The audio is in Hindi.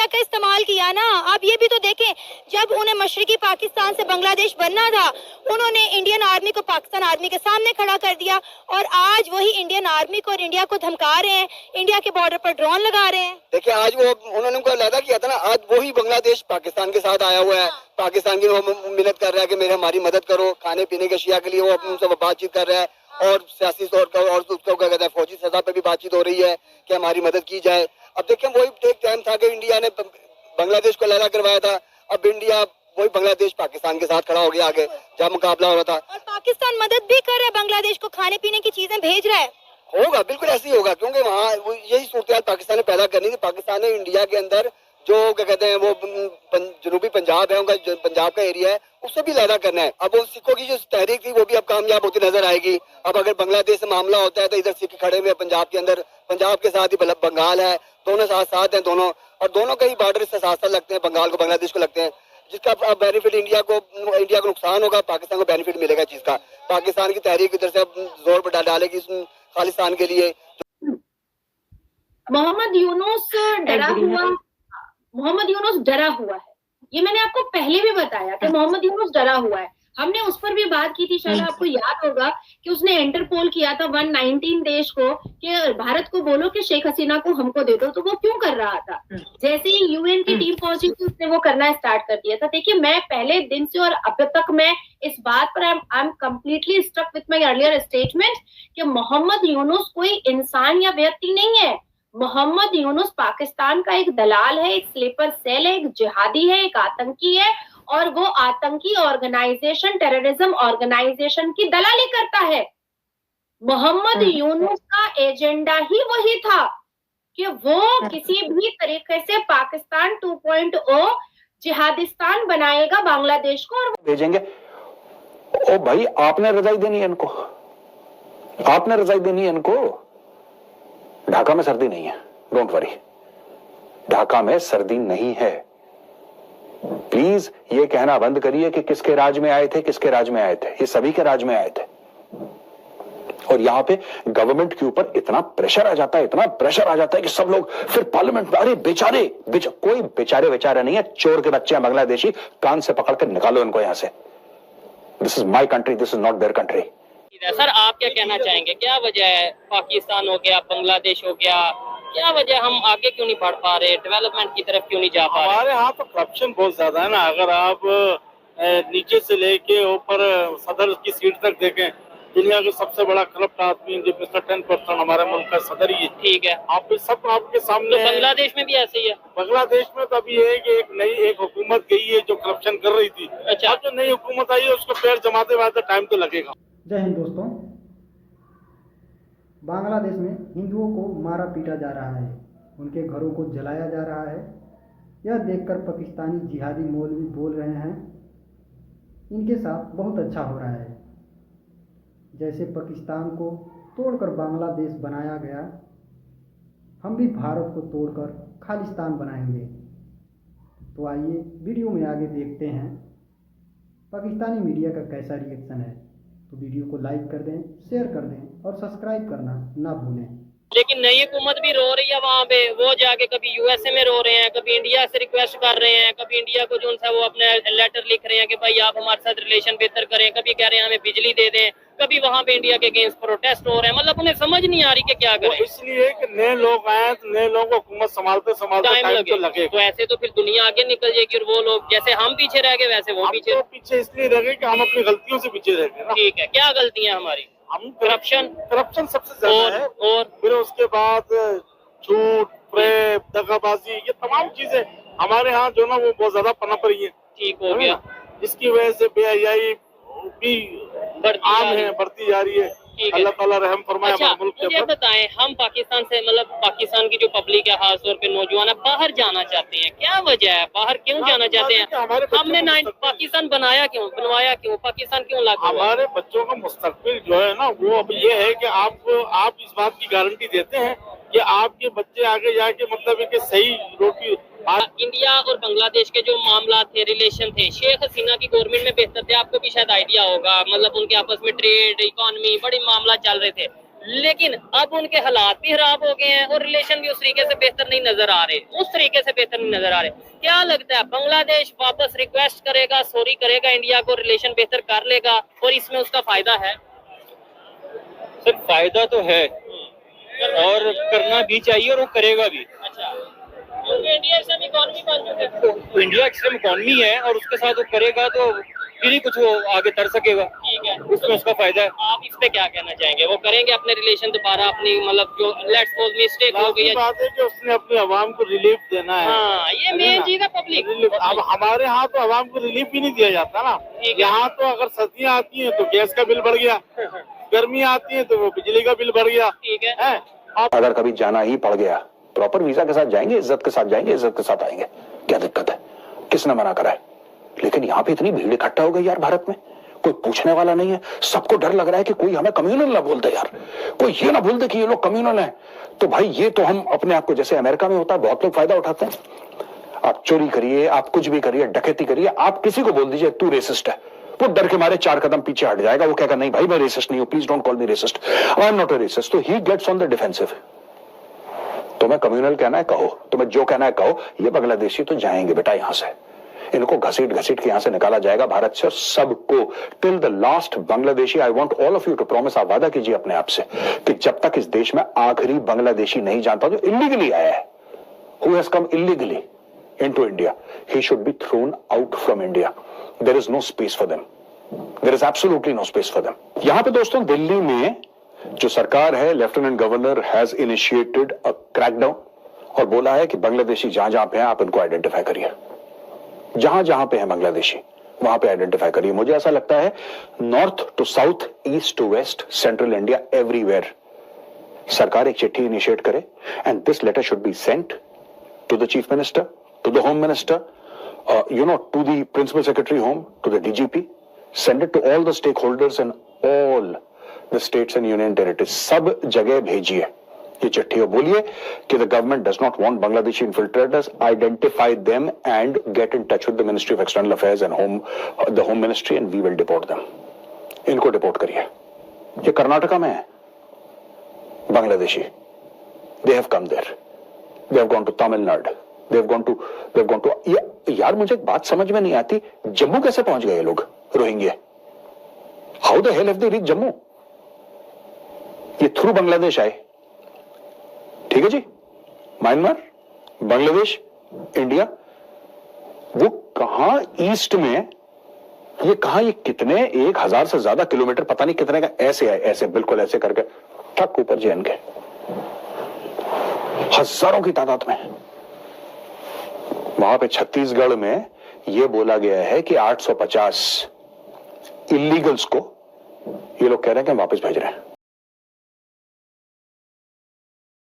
इंडिया का इस्तेमाल किया ना। आप ये भी तो देखें, जब उन्हें मशरकी पाकिस्तान से बांग्लादेश बनना था, उन्होंने इंडियन आर्मी को पाकिस्तान आर्मी के सामने खड़ा कर दिया, और आज वही इंडियन आर्मी को और इंडिया को धमका रहे हैं, इंडिया के बॉर्डर पर ड्रोन लगा रहे हैं। देखिए, आज वो उन्होंने उनको लगा किया था ना, आज वही बांग्लादेश पाकिस्तान के साथ आया हुआ है। पाकिस्तान की वो मिन्नत कर रहा है कि मेरे हमारी मदद करो, खाने पीने के अशिया के लिए वो उनसे बातचीत कर रहा है, और सियासी तौर पर और उसको क्या कहते हैं, फौजी सजा पे भी बातचीत हो रही है कि हमारी मदद की जाए। अब देखिए, वही एक टाइम था कि इंडिया ने बांग्लादेश को लड़ा करवाया था, अब इंडिया वही बांग्लादेश पाकिस्तान के साथ खड़ा हो गया आगे, जब मुकाबला हो रहा था। और पाकिस्तान मदद भी कर रहा है, बांग्लादेश को खाने पीने की चीजें भेज रहा है। होगा, बिल्कुल ऐसे ही होगा, क्योंकि वहाँ यही सूरत पाकिस्तान ने पैदा करनी थी। पाकिस्तान ने इंडिया के अंदर जो क्या कहते हैं, वो जनूबी पंजाब है, उनका पंजाब का एरिया है, उससे भी लड़ा करना है। अब वो सिखों की जो तहरीक थी वो भी अब कामयाब होती नजर आएगी। अब अगर बांग्लादेश से मामला होता है तो इधर सिख खड़े हुए पंजाब के अंदर, पंजाब के साथ ही बंगाल है, दोनों साथ साथ हैं दोनों, और दोनों का ही बॉर्डर से साथ साथ लगते हैं, बंगाल को बांग्लादेश को लगते हैं, जिसका बेनिफिट इंडिया को नुकसान होगा, पाकिस्तान को बेनिफिट मिलेगा चीज का। पाकिस्तान की तहरीक इधर से जोर डालेगी खालिस्तान के लिए। मोहम्मद यूनुस डरा हुआ है, ये मैंने आपको पहले भी बताया कि मोहम्मद यूनुस डरा हुआ है। हमने उस पर भी बात की थी, शायद आपको याद होगा कि उसने इंटरपोल किया था 119 देश को कि भारत को बोलो कि शेख हसीना को हमको दे दो, तो वो क्यों कर रहा था? जैसे ही यूएन की टीम पहुंची थी, उसने वो करना स्टार्ट कर दिया था। देखिए, मैं पहले दिन से और अब तक मैं इस बात पर I am completely stuck with my earlier statement कि मोहम्मद यूनुस कोई इंसान या व्यक्ति नहीं है। मोहम्मद यूनुस पाकिस्तान का एक दलाल है, एक स्लीपर सेल है, एक जिहादी है, एक आतंकी है, और वो आतंकी ऑर्गेनाइजेशन, टेररिज्म ऑर्गेनाइजेशन की दलाली करता है। मोहम्मद यूनुस का एजेंडा ही वही था कि वो किसी भी तरीके से पाकिस्तान 2.0 जिहादिस्तान बनाएगा बांग्लादेश को, और भेजेंगे। ओ भाई, आपने रजाई देनी है इनको, आपने रजाई देनी है इनको। ढाका में सर्दी नहीं है, डोंट वरी, ढाका में सर्दी नहीं है। प्लीज ये कहना बंद करिए कि किसके राज में आए थे, किसके राज में आए थे, ये सभी के राज में आए थे। और यहां पे गवर्नमेंट के ऊपर इतना प्रेशर आ जाता है, इतना प्रेशर आ जाता है कि सब लोग फिर पार्लियामेंट में, अरे बेचारे कोई बेचारे नहीं है, चोर के बच्चे हैं बांग्लादेशी, कान से पकड़ कर निकालो इनको यहां से। This is my country, this is not their country. Sir, आप क्या कहना चाहेंगे, क्या वजह है, पाकिस्तान हो गया, बांग्लादेश हो गया, क्या वजह, हम आगे क्यों नहीं बढ़ पा रहे, डेवलपमेंट की तरफ क्यों नहीं जा पा रहे? हमारे यहाँ तो करप्शन बहुत ज्यादा है ना। अगर आप नीचे से लेके ऊपर सदर की सीट तक देखें, दुनिया का सबसे बड़ा करप्ट आदमी जो मिस्टर 10% हमारे मुल्क का सदर ही है। ठीक है, आप सब आपके सामने तो बांग्लादेश में भी ऐसे ही है। बांग्लादेश में तो अभी है कि एक हुकूमत गई है जो करप्शन कर रही थी। अच्छा, अब जो नई हुकूमत आई है उसको पैर जमाते वाते टाइम तो लगेगा। जय हिंद दोस्तों। बांग्लादेश में हिंदुओं को मारा पीटा जा रहा है, उनके घरों को जलाया जा रहा है। यह देखकर पाकिस्तानी जिहादी मौलवी बोल रहे हैं इनके साथ बहुत अच्छा हो रहा है। जैसे पाकिस्तान को तोड़कर बांग्लादेश बनाया गया, हम भी भारत को तोड़कर खालिस्तान बनाएंगे। तो आइए वीडियो में आगे देखते हैं पाकिस्तानी मीडिया का कैसा रिएक्शन है। तो वीडियो को लाइक कर दें, शेयर कर दें और सब्सक्राइब करना ना भूलें। लेकिन नई हुकूमत भी रो रही है वहाँ पे, वो जाके कभी यूएसए में रो रहे हैं, कभी इंडिया से रिक्वेस्ट कर रहे हैं, कभी इंडिया को जो सा वो अपने लेटर लिख रहे हैं कि भाई आप हमारे साथ रिलेशन बेहतर करें, कभी कह रहे हैं हमें बिजली दे दें, कभी वहाँ पे इंडिया के अगेंस्ट प्रोटेस्ट हो रहे हैं। मतलब उन्हें समझ नहीं आ रही कि क्या करें। इसलिए कि नए लोग आए तो नए लोगों को हुकूमत संभालते टाइम तो लगे। तो ऐसे तो फिर दुनिया आगे निकल जाएगी, और वो लोग जैसे हम पीछे रह गए वैसे वो पीछे इसलिए रह गए कि हम अपनी गलतियों से पीछे रह गए। ठीक है, क्या गलतियाँ हमारी? हम करप्शन सबसे ज्यादा है, और फिर उसके बाद झूठ, प्रेम, दगाबाजी, ये तमाम चीजें हमारे यहाँ जो ना वो बहुत ज्यादा पनप रही है। ठीक हो गया, इसकी वजह से बेहयाई भी बढ़ती जा रही है। अल्लाह ताला रहम फरमाए हमारे मुल्क के ऊपर। मुझे बताएं, हम पाकिस्तान से, मतलब पाकिस्तान की जो पब्लिक है, खासतौर पे नौजवान है, बाहर जाना चाहते हैं, क्या वजह है, बाहर क्यों जाना चाहते हैं? हमने पाकिस्तान बनवाया क्यों, पाकिस्तान क्यों लाया? हमारे बच्चों का मुस्तकबिल जो है ना, वो अब ये है कि आप इस बात की गारंटी देते हैं कि आपके बच्चे आगे जाके मतलब कि सही रोटी। इंडिया और बांग्लादेश के जो मामला थे, रिलेशन थे, शेख हसीना की गवर्नमेंट में बेहतर थे, आपको भी शायद आइडिया होगा, मतलब उनके आपस में ट्रेड, इकोनॉमी, बड़े मामला चल रहे थे। लेकिन अब उनके हालात भी खराब हो गए हैं और रिलेशन भी उस तरीके से बेहतर नहीं नजर आ रहे, उस तरीके से बेहतर नहीं नजर आ रहे। क्या लगता है बांग्लादेश वापस रिक्वेस्ट करेगा, सॉरी करेगा इंडिया को, रिलेशन बेहतर कर लेगा और इसमें उसका फायदा है? सर फायदा तो है और करना भी चाहिए और वो करेगा भी। अच्छा, क्योंकि इंडिया से इकोनॉमी बन चुकी है। तो इंडिया एक्सट्रीम इकोनॉमी है और उसके साथ वो करेगा तो फिर ही कुछ वो आगे तर सकेगा, ठीक है, उसमें उसका फायदा है। आप इस पे क्या कहना चाहेंगे? वो करेंगे अपने रिलेशन दोबारा, अपनी मतलब जो लेट्स सपोज मिस्टेक हो गई है। बात है कि उसने अपनी आवाम को रिलीफ देना है। हाँ, ये मेन चीज है, पब्लिक। अब हमारे यहाँ तो आवाम को रिलीफ भी नहीं दिया जाता ना। यहाँ तो अगर सर्दियाँ आती हैं तो गैस का बिल बढ़ गया, गर्मी आती है तो वो बिजली का बिल बढ़ गया। ठीक है, अगर कभी जाना ही पड़ गया प्रॉपर वीजा के साथ जाएंगे, इज्जत के साथ जाएंगे, इज्जत के साथ आएंगे, क्या दिक्कत है? किसने मना करा है? लेकिन यहाँ पे इतनी भीड़ इकट्ठा हो गई यार भारत में, कोई पूछने वाला नहीं है। सबको डर लग रहा है कि कोई हमें कम्युनल ना बोल दे यार, कोई ये ना बोल दे कि ये लोग कम्युनल हैं। तो भाई ये तो हम अपने आप को, जैसे अमेरिका में होता है बहुत लोग फायदा उठाते हैं। आप चोरी करिए, आप कुछ भी करिए, डकैती करिए, आप किसी को बोल दीजिए तू रेसिस्ट है, वो डर के मारे 4 कदम पीछे हट जाएगा। वो कहेगा नहीं भाई मैं रेसिस्ट नहीं हूं, please don't call me racist, I am not a racist. तो he gets on the defensive. तुम्हें कम्युनल कहना है कहो, तुम्हें जो कहना है कहो। ये बांग्लादेशी तो जाएंगे बेटा यहां से, इनको घसीट घसीट के यहां से निकाला जाएगा भारत से, और सबको till the last Bangladeshi. I want all of you to promise, आप वादा कीजिए अपने आप से कि जब तक इस देश में आखिरी बांग्लादेशी नहीं जानता जो इलीगली आया है, who has come illegally into India, he should be thrown out from India. There is no space for them, there is absolutely no space for them. यहां पे दोस्तों दिल्ली में जो सरकार है, lieutenant governor has initiated a crackdown और बोला है कि बांग्लादेशी जहां जहां पे हैं आप इनको आइडेंटिफाई करिए, जहां जहां पे है बांग्लादेशी वहां पे आइडेंटिफाई करिए। मुझे ऐसा लगता है north to south, east to west, central India, everywhere सरकार एक चिट्ठी इनिशिएट करे and this letter should be sent to the chief minister, to the home minister, to the principal secretary home, to the DGP, send it to all the stakeholders in all the states and union territories. सब जगह भेजिए ये चिट्ठी और बोलिए कि the government does not want Bangladeshi infiltrators, identify them and get in touch with the ministry of external affairs and the home ministry and we will deport them. इनको डिपोर्ट करिए। ये कर्नाटका में है Bangladeshi, they have come there, they have gone to Tamil Nadu, they have gone to यार मुझे एक बात समझ में नहीं आती, जम्मू कैसे पहुंच गए ये लोग Rohingya? How the hell have they reach Jammu? ये थ्रू बांग्लादेश आए, ठीक है जी। म्यांमार, बांग्लादेश, इंडिया, वो कहां ईस्ट में, ये कहां, ये कितने 1000 से ज्यादा किलोमीटर, पता नहीं कितने का, ऐसे है, ऐसे बिल्कुल ऐसे करके ठक ऊपर जैन के, हजारों की तादाद में। वहां पे छत्तीसगढ़ में यह बोला गया है कि 850 इलीगल्स को ये लोग कह रहे हैं कि हम वापस भेज रहे हैं।